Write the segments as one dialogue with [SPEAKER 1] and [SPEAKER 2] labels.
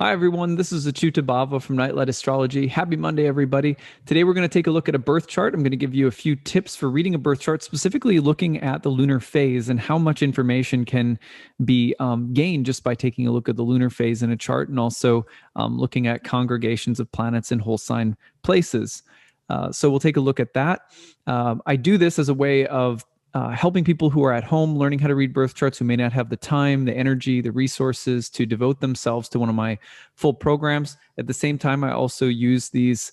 [SPEAKER 1] Hi, everyone. This is acyuta-bhava from Nightlight Astrology. Happy Monday, everybody. Today, we're going to take a look at a birth chart. I'm going to give you a few tips for reading a birth chart, specifically looking at the lunar phase and how much information can be gained just by taking a look at the lunar phase in a chart, and also looking at congregations of planets in whole sign places. So we'll take a look at that. I do this as a way of helping people who are at home learning how to read birth charts, who may not have the time, the energy, the resources to devote themselves to one of my full programs. At the same time, I also use these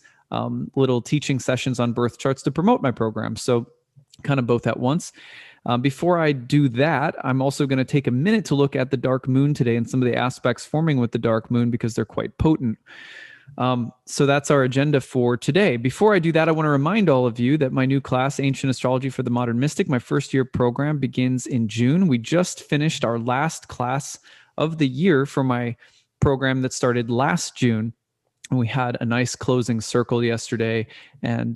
[SPEAKER 1] little teaching sessions on birth charts to promote my program. So kind of both at once. Before I do that, I'm also going to take a minute to look at the dark moon today and some of the aspects forming with the dark moon, because they're quite potent. So that's our agenda for today. Before I do that, I want to remind all of you that my new class, Ancient Astrology for the Modern Mystic, my first year program, begins in June. We just finished our last class of the year for my program that started last June. And we had a nice closing circle yesterday. And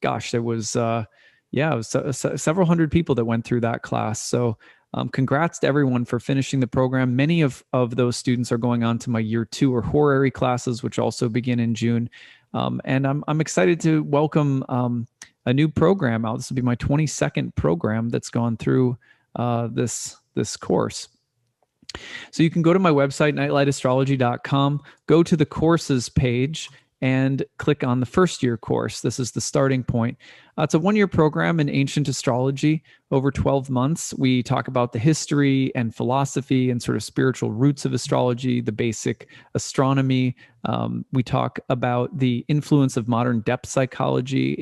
[SPEAKER 1] gosh, there was, it was several hundred people that went through that class. So congrats to everyone for finishing the program. Many of those students are going on to my year 2 or horary classes, which also begin in June. And I'm excited to welcome a new program out. This will be my 22nd program that's gone through this course. So you can go to my website, nightlightastrology.com, go to the courses page, and click on the first year course. This is the starting point. It's a 1-year program in ancient astrology over 12 months. We talk about the history and philosophy and sort of spiritual roots of astrology, the basic astronomy. We talk about the influence of modern depth psychology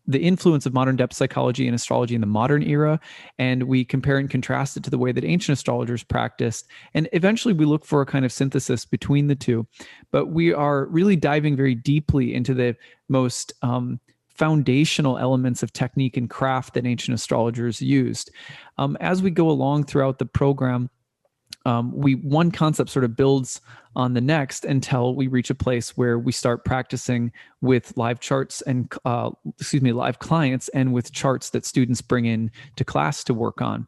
[SPEAKER 1] the influence of modern depth psychology and astrology in the modern era, and we compare and contrast it to the way that ancient astrologers practiced. And eventually we look for a kind of synthesis between the two. But we are really diving very deeply into the most foundational elements of technique and craft that ancient astrologers used. As we go along throughout the program, one concept sort of builds on the next until we reach a place where we start practicing with live charts and live clients, and with charts that students bring in to class to work on.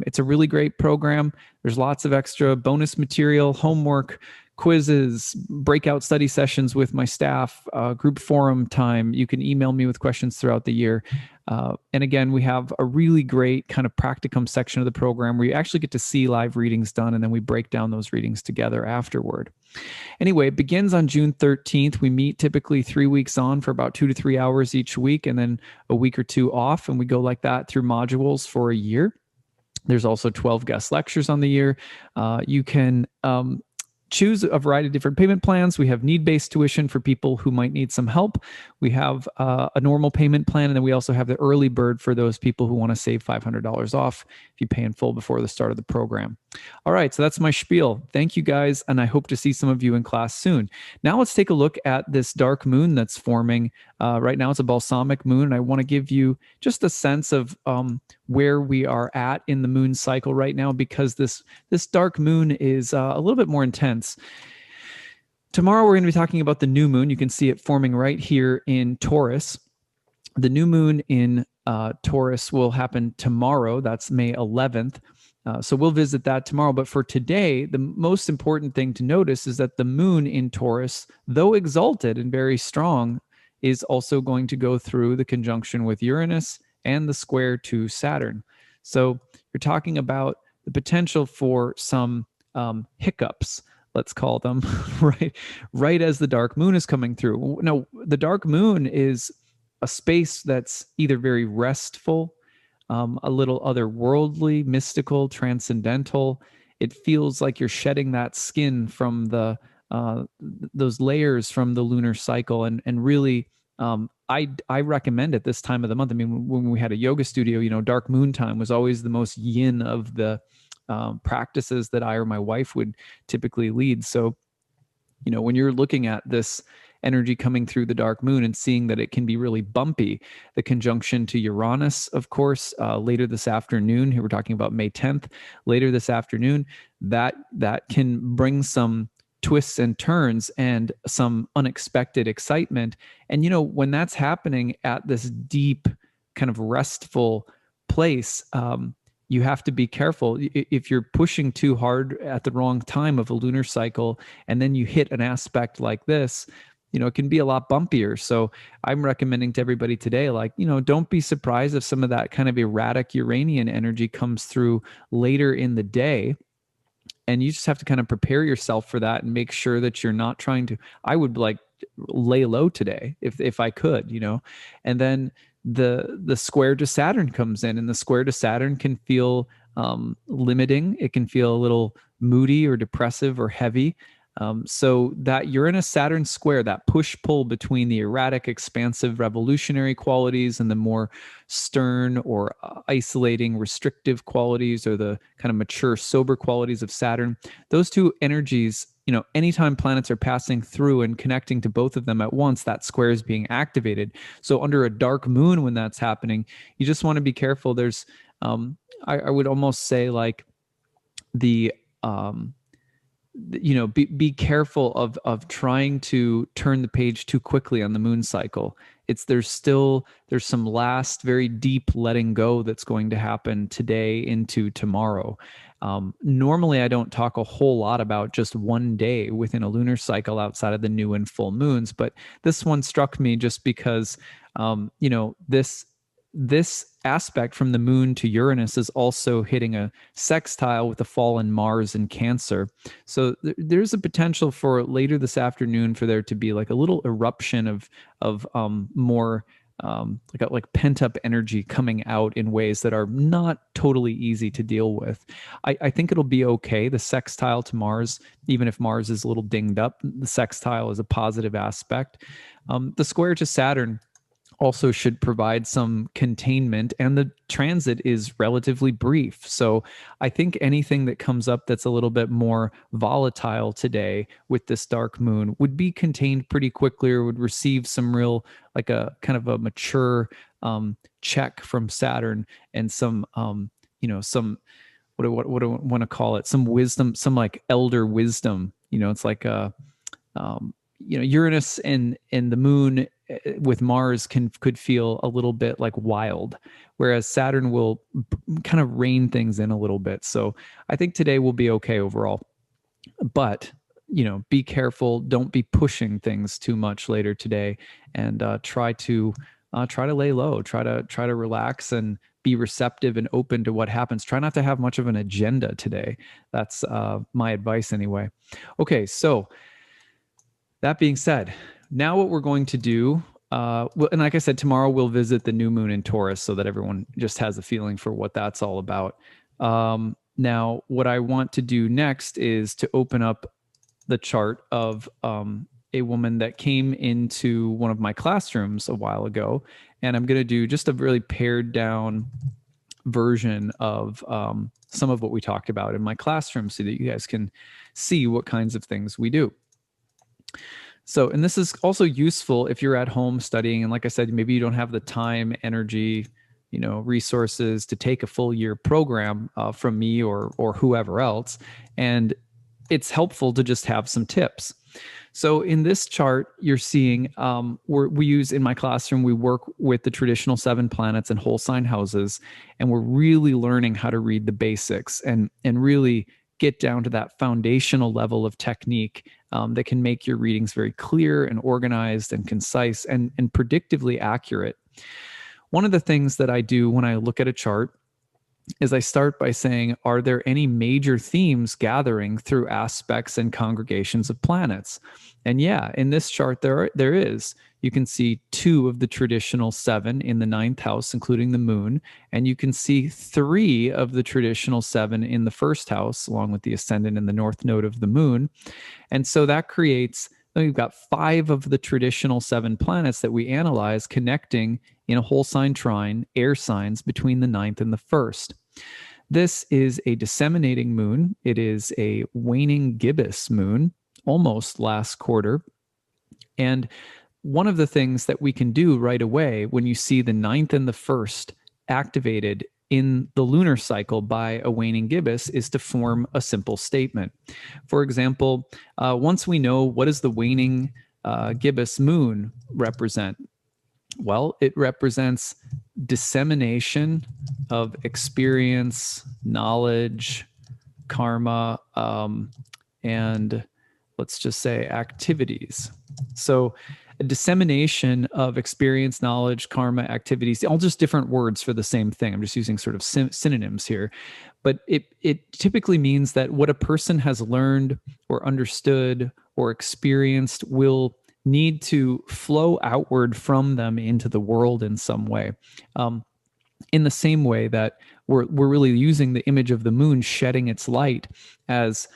[SPEAKER 1] It's a really great program. There's lots of extra bonus material, homework, quizzes, breakout study sessions with my staff, group forum time. You can email me with questions throughout the year. And again, we have a really great kind of practicum section of the program where you actually get to see live readings done, and then we break down those readings together afterward. Anyway, it begins on June 13th. We meet typically 3 weeks on for about 2 to 3 hours each week, and then a week or two off, and we go like that through modules for a year. There's also 12 guest lectures on the year. You can choose a variety of different payment plans. We have need-based tuition for people who might need some help. We have a normal payment plan, and then we also have the early bird for those people who want to save $500 off if you pay in full before the start of the program. All right, so that's my spiel. Thank you guys, and I hope to see some of you in class soon. Now let's take a look at this dark moon that's forming. Right now it's a balsamic moon, and I want to give you just a sense of where we are at in the moon cycle right now, because this dark moon is a little bit more intense. Tomorrow we're going to be talking about the new moon. You can see it forming right here in Taurus. The new moon in Taurus will happen tomorrow. That's May 11th. So we'll visit that tomorrow. But for today, the most important thing to notice is that the moon in Taurus, though exalted and very strong, is also going to go through the conjunction with Uranus and the square to Saturn. So you're talking about the potential for some hiccups, let's call them, right as the dark moon is coming through. Now, the dark moon is a space that's either very restful, a little otherworldly, mystical, transcendental. It feels like you're shedding that skin from those layers from the lunar cycle, and really, I recommend it this time of the month. I mean, when we had a yoga studio, dark moon time was always the most yin of the practices that I or my wife would typically lead. So, when you're looking at this energy coming through the dark moon and seeing that it can be really bumpy, the conjunction to Uranus, of course, later this afternoon, here we're talking about May 10th, later this afternoon, that can bring some twists and turns and some unexpected excitement. And, when that's happening at this deep kind of restful place, you have to be careful. If you're pushing too hard at the wrong time of a lunar cycle, and then you hit an aspect like this, it can be a lot bumpier. So I'm recommending to everybody today, like, don't be surprised if some of that kind of erratic Uranian energy comes through later in the day. And you just have to kind of prepare yourself for that and make sure that you're not trying to, I would like lay low today if I could, and then the square to Saturn comes in, and the square to Saturn can feel limiting. It can feel a little moody or depressive or heavy. So that Uranus Saturn square, that push pull between the erratic, expansive, revolutionary qualities and the more stern or isolating, restrictive qualities, or the kind of mature, sober qualities of Saturn, those two energies, anytime planets are passing through and connecting to both of them at once, that square is being activated. So under a dark moon, when that's happening, you just want to be careful. There's, I would almost say, like, the be careful of trying to turn the page too quickly on the moon cycle. There's some last very deep letting go that's going to happen today into tomorrow. Normally I don't talk a whole lot about just one day within a lunar cycle outside of the new and full moons, but this one struck me just because this aspect from the moon to Uranus is also hitting a sextile with the fallen Mars in Cancer. So there's a potential for later this afternoon for there to be like a little eruption of more like pent up energy coming out in ways that are not totally easy to deal with. I think it'll be okay. The sextile to Mars, even if Mars is a little dinged up, the sextile is a positive aspect. The square to Saturn also should provide some containment, and the transit is relatively brief. So I think anything that comes up that's a little bit more volatile today with this dark moon would be contained pretty quickly, or would receive some real, like a kind of a mature check from Saturn, and some, some, what do I want to call it? Some wisdom, some like elder wisdom, it's like Uranus and the moon with Mars could feel a little bit like wild, whereas Saturn will kind of rein things in a little bit. So I think today will be okay overall, but be careful. Don't be pushing things too much later today, and try to lay low, try to relax and be receptive and open to what happens. Try not to have much of an agenda today. That's my advice anyway. Okay, so that being said, now what we're going to do, and like I said, tomorrow we'll visit the new moon in Taurus so that everyone just has a feeling for what that's all about. Now, what I want to do next is to open up the chart of a woman that came into one of my classrooms a while ago, and I'm going to do just a really pared down version of some of what we talked about in my classroom so that you guys can see what kinds of things we do. So, and this is also useful if you're at home studying, and like I said, maybe you don't have the time, energy, resources to take a full year program from me or whoever else, and it's helpful to just have some tips. So in this chart, you're seeing we use in my classroom, we work with the traditional 7 planets and whole sign houses, and we're really learning how to read the basics and really get down to that foundational level of technique that can make your readings very clear and organized and concise and predictively accurate. One of the things that I do when I look at a chart is I start by saying, are there any major themes gathering through aspects and congregations of planets? And yeah, in this chart, there is. You can see 2 of the traditional 7 in the 9th house, including the moon, and you can see 3 of the traditional 7 in the 1st house, along with the ascendant and the north node of the moon. And so that creates, we've got 5 of the traditional 7 planets that we analyze connecting in a whole sign trine, air signs, between the 9th and the 1st. This is a disseminating moon. It is a waning gibbous moon, almost last quarter. And one of the things that we can do right away when you see the 9th and the 1st activated in the lunar cycle by a waning gibbous is to form a simple statement. For example, once we know what does the waning gibbous moon represent, Well, it represents dissemination of experience, knowledge, karma, and let's just say activities. So a dissemination of experience, knowledge, karma, activities, all just different words for the same thing. I'm just using sort of synonyms here. But it typically means that what a person has learned or understood or experienced will need to flow outward from them into the world in some way. In the same way that we're really using the image of the moon shedding its light as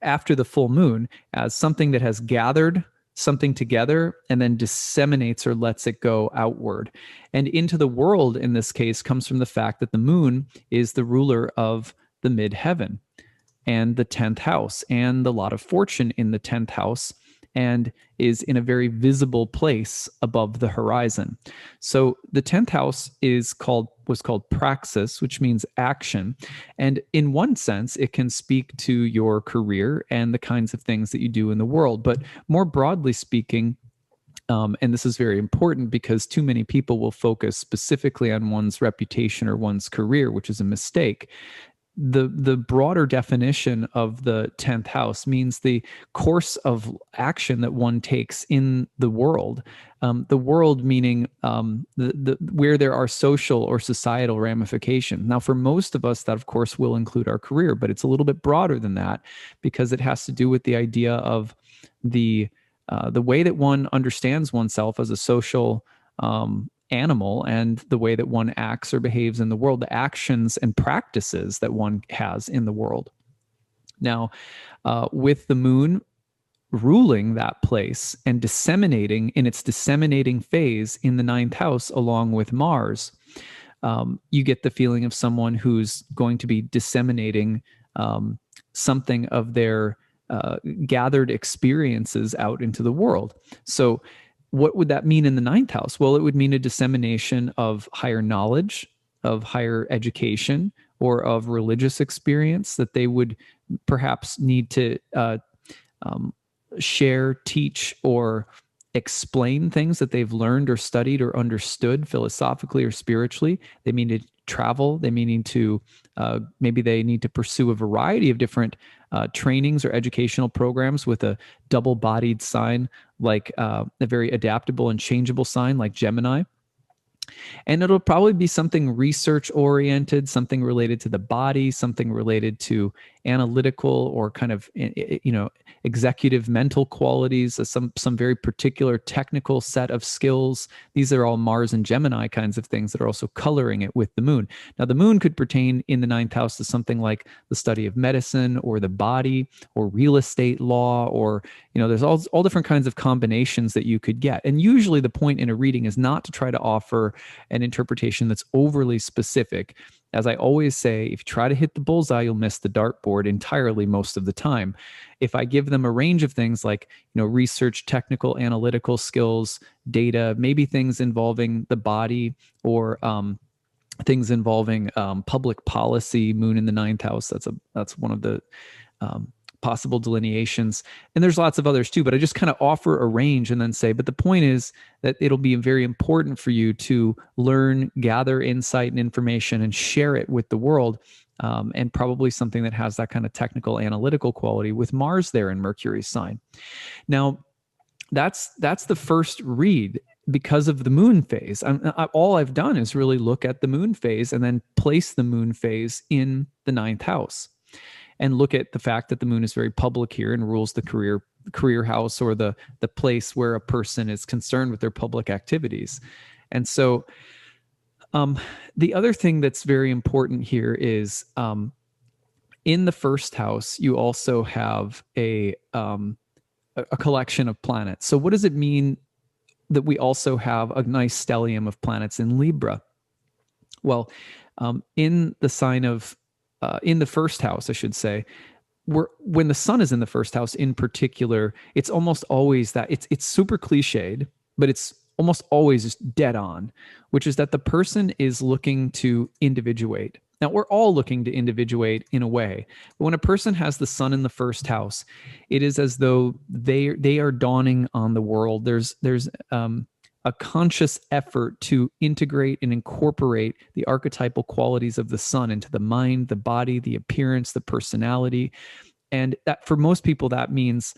[SPEAKER 1] after the full moon as something that has gathered something together and then disseminates or lets it go outward. And into the world, in this case, comes from the fact that the moon is the ruler of the midheaven and the 10th house and the lot of fortune in the 10th house, and is in a very visible place above the horizon. So the 10th house was called praxis, which means action. And in one sense, it can speak to your career and the kinds of things that you do in the world. But more broadly speaking, and this is very important because too many people will focus specifically on one's reputation or one's career, which is a mistake. The broader definition of the 10th house means the course of action that one takes in the world. The world meaning where there are social or societal ramifications. Now, for most of us, that of course will include our career, but it's a little bit broader than that because it has to do with the idea of the way that one understands oneself as a social animal and the way that one acts or behaves in the world, the actions and practices that one has in the world. Now, with the moon ruling that place and disseminating in its disseminating phase in the 9th house along with Mars, you get the feeling of someone who's going to be disseminating something of their gathered experiences out into the world. So what would that mean in the 9th house? Well, it would mean a dissemination of higher knowledge, of higher education, or of religious experience that they would perhaps need to share, teach, or explain things that they've learned or studied or understood philosophically or spiritually. They mean to travel. They mean to maybe they need to pursue a variety of different trainings or educational programs with a double-bodied sign, like a very adaptable and changeable sign like Gemini. And it'll probably be something research oriented, something related to the body, something related to analytical or kind of, executive mental qualities, some very particular technical set of skills. These are all Mars and Gemini kinds of things that are also coloring it with the moon. Now, the moon could pertain in the 9th house to something like the study of medicine or the body or real estate law, or, there's all different kinds of combinations that you could get. And usually the point in a reading is not to try to offer an interpretation that's overly specific. As I always say, if you try to hit the bullseye, you'll miss the dartboard entirely most of the time. If I give them a range of things like, research, technical, analytical skills, data, maybe things involving the body, or things involving public policy, moon in the 9th house, that's one of the possible delineations. And there's lots of others too, but I just kind of offer a range and then say, but the point is that it'll be very important for you to learn, gather insight and information and share it with the world. And probably something that has that kind of technical analytical quality with Mars there in Mercury's sign. Now, that's the first read because of the moon phase. All I've done is really look at the moon phase and then place the moon phase in the 9th house. And look at the fact that the moon is very public here and rules the career house, or the place where a person is concerned with their public activities. And so the other thing that's very important here is in the first house, you also have a collection of planets. So what does it mean that we also have a nice stellium of planets in Libra? Well, in the sign of in the first house, I should say, when the sun is in the first house in particular, it's almost always that it's super cliched, but it's almost always just dead on, which is that the person is looking to individuate. Now, we're all looking to individuate in a way, but when a person has the sun in the first house, it is as though they are dawning on the world. There's a conscious effort to integrate and incorporate the archetypal qualities of the sun into the mind, the body, the appearance, the personality. And that for most people, that means,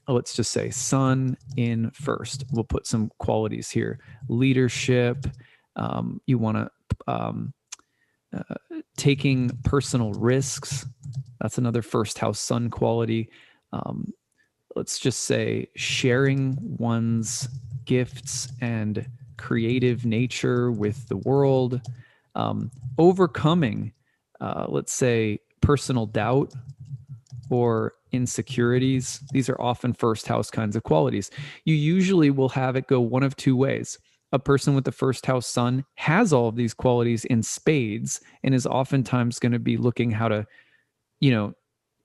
[SPEAKER 1] let's just say sun in first. We'll put some qualities here. Leadership. You want to taking personal risks. That's another first house sun quality. Let's just say sharing one's gifts and creative nature with the world. Overcoming, let's say, personal doubt or insecurities. These are often first house kinds of qualities. You usually will have it go one of two ways. A person with the first house sun has all of these qualities in spades and is oftentimes going to be looking how to,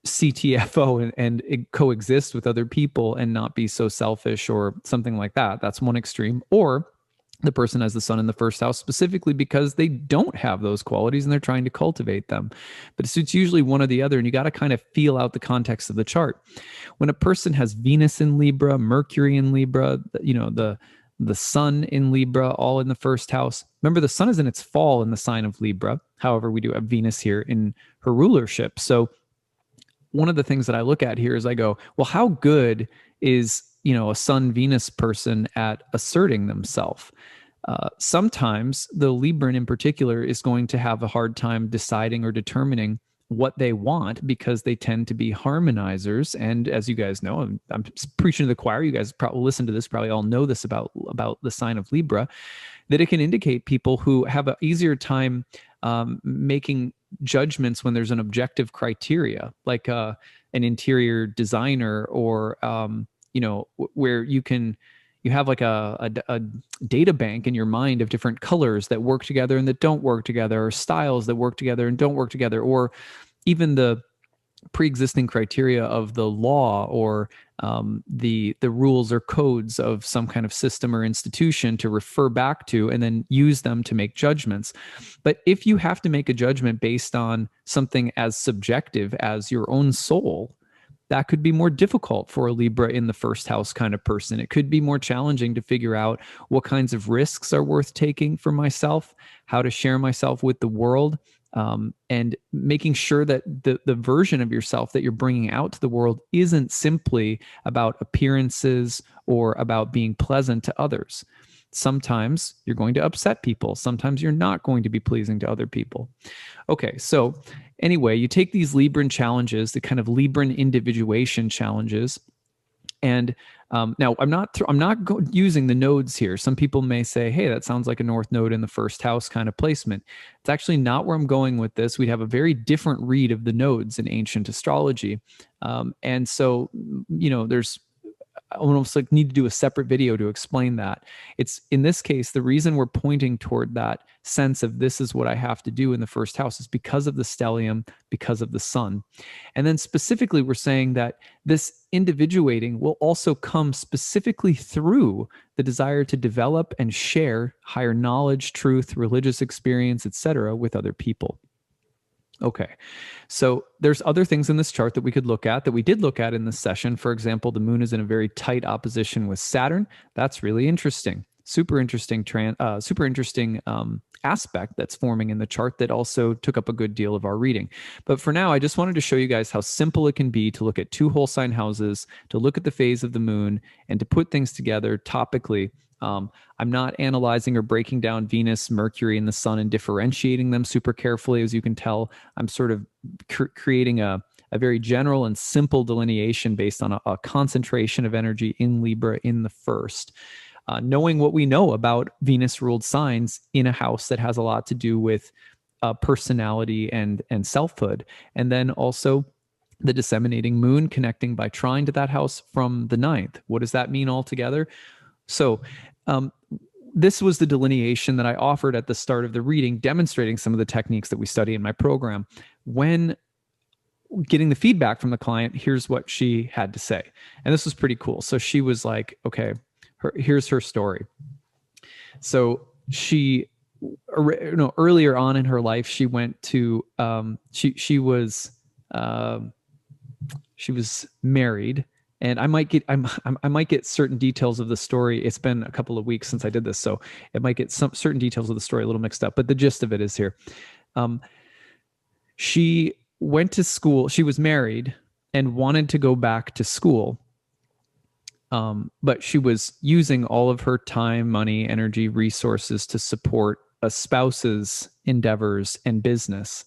[SPEAKER 1] CTFO and coexist with other people and not be so selfish or something like that. That's one extreme. Or the person has the sun in the first house specifically because they don't have those qualities and they're trying to cultivate them. But it's usually one or the other, and you got to kind of feel out the context of the chart. When a person has Venus in Libra, Mercury in Libra, the sun in Libra, all in the first house. Remember, the sun is in its fall in the sign of Libra. However, we do have Venus here in her rulership. So one of the things that I look at here is I go, well, how good is, a sun Venus person at asserting themselves? Sometimes the Libran in particular is going to have a hard time deciding or determining what they want because they tend to be harmonizers. And as you guys know, I'm preaching to the choir. You guys probably listen to this, probably all know this about the sign of Libra, that it can indicate people who have an easier time making judgments when there's an objective criteria, like an interior designer or, where you have like a data bank in your mind of different colors that work together and that don't work together, or styles that work together and don't work together, or even the pre-existing criteria of the law or the rules or codes of some kind of system or institution to refer back to and then use them to make judgments. But if you have to make a judgment based on something as subjective as your own soul, that could be more difficult for a Libra in the first house kind of person. It could be more challenging to figure out what kinds of risks are worth taking for myself, how to share myself with the world, and making sure that the version of yourself that you're bringing out to the world isn't simply about appearances or about being pleasant to others. Sometimes you're going to upset people. Sometimes you're not going to be pleasing to other people. Okay, so anyway, you take these Libran challenges, the kind of Libran individuation challenges, and now I'm not using the nodes here. Some people may say, hey, that sounds like a north node in the first house kind of placement. It's actually not where I'm going with this. We'd have a very different read of the nodes in ancient astrology. And so, there's I almost like need to do a separate video to explain that. It's in this case, the reason we're pointing toward that sense of this is what I have to do in the first house is because of the stellium, because of the sun. And then specifically, we're saying that this individuating will also come specifically through the desire to develop and share higher knowledge, truth, religious experience, etc., with other people. Okay, so there's other things in this chart that we could look at that we did look at in this session. For example, the moon is in a very tight opposition with Saturn. That's really interesting. Super interesting aspect that's forming in the chart that also took up a good deal of our reading. But for now, I just wanted to show you guys how simple it can be to look at two whole sign houses, to look at the phase of the moon, and to put things together topically. I'm not analyzing or breaking down Venus, Mercury, and the sun and differentiating them super carefully. As you can tell, I'm sort of creating a very general and simple delineation based on a concentration of energy in Libra in the first. Knowing what we know about Venus-ruled signs in a house that has a lot to do with personality and selfhood. And then also the disseminating moon connecting by trine to that house from the ninth. What does that mean altogether? So this was the delineation that I offered at the start of the reading, demonstrating some of the techniques that we study in my program. When getting the feedback from the client, here's what she had to say. And this was pretty cool. So she was like, okay, here's her story. So she, earlier on in her life, she went to, she was married, And I might get certain details of the story. It's been a couple of weeks since I did this, so it might get some certain details of the story a little mixed up. But the gist of it is here. She went to school. She was married and wanted to go back to school. But she was using all of her time, money, energy, resources to support a spouse's endeavors and business.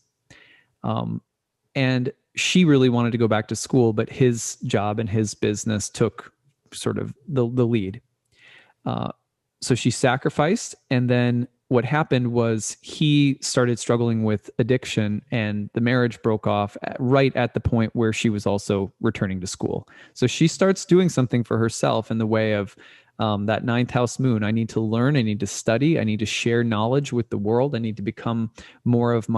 [SPEAKER 1] And she really wanted to go back to school, but his job and his business took sort of the lead. So she sacrificed, and then what happened was he started struggling with addiction, and the marriage broke off right at the point where she was also returning to school. So she starts doing something for herself in the way of that ninth house moon. I need to learn. I need to study. I need to share knowledge with the world. I need to become more of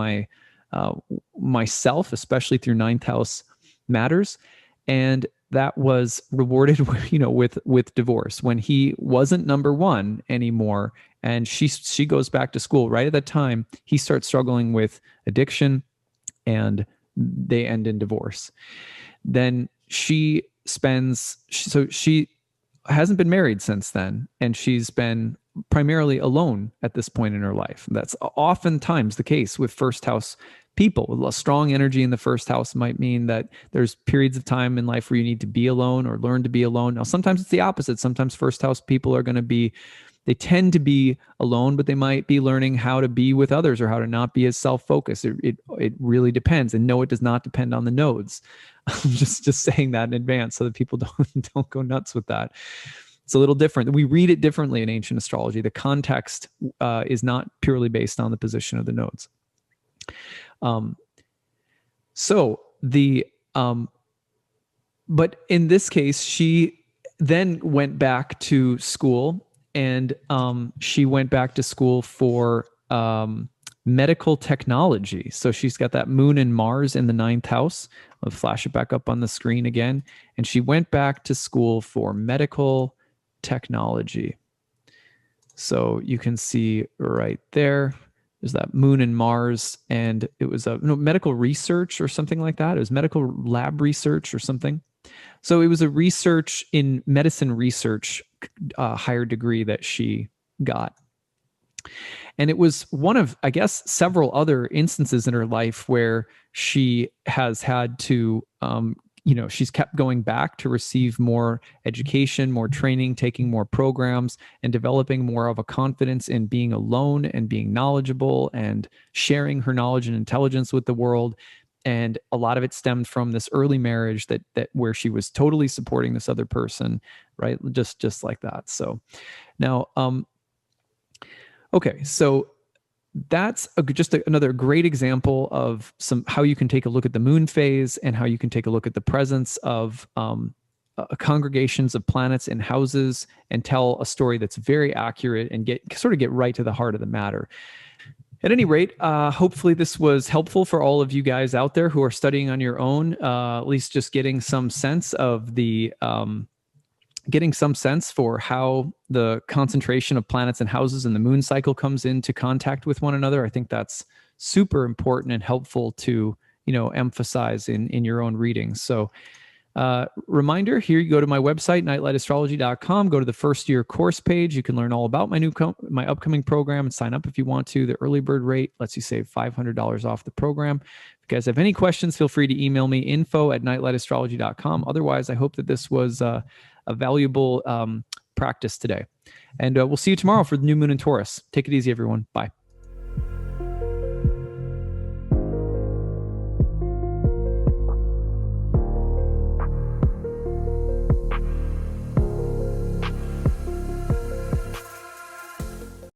[SPEAKER 1] myself, especially through ninth house matters. And that was rewarded, with divorce when he wasn't number one anymore. And she goes back to school right at that time. He starts struggling with addiction, and they end in divorce. Then she hasn't been married since then, and she's been primarily alone at this point in her life. That's oftentimes the case with first house people. A strong energy in the first house might mean that there's periods of time in life where you need to be alone or learn to be alone. Now, sometimes it's the opposite. Sometimes first house people are going to be, they tend to be alone, but they might be learning how to be with others or how to not be as self-focused. It really depends. And no, it does not depend on the nodes. I'm just saying that in advance so that people don't go nuts with that. It's a little different. We read it differently in ancient astrology. The context is not purely based on the position of the nodes. But in this case, she then went back to school, and she went back to school for medical technology. So she's got that moon and Mars in the ninth house. I'll flash it back up on the screen again. And she went back to school for medical technology. So you can see right there, there's that moon and Mars, and it was medical research or something like that. It was medical lab research or something. So it was a research in medicine research, higher degree that she got. And it was one of, I guess, several other instances in her life where she has had to, she's kept going back to receive more education, more training, taking more programs, and developing more of a confidence in being alone and being knowledgeable and sharing her knowledge and intelligence with the world. And a lot of it stemmed from this early marriage that where she was totally supporting this other person, right? Just like that. So now, okay, so that's another great example of how you can take a look at the moon phase and how you can take a look at the presence of congregations of planets in houses and tell a story that's very accurate and get right to the heart of the matter. At any rate, hopefully this was helpful for all of you guys out there who are studying on your own, at least just getting some sense of for how the concentration of planets and houses and the moon cycle comes into contact with one another. I think that's super important and helpful to, emphasize in your own readings. So reminder, here you go to my website, nightlightastrology.com, go to the first year course page. You can learn all about my upcoming program and sign up if you want to. The early bird rate lets you save $500 off the program. If you guys have any questions, feel free to email me, info@nightlightastrology.com. Otherwise, I hope that this was a valuable practice today. And we'll see you tomorrow for the new moon in Taurus. Take it easy, everyone. Bye.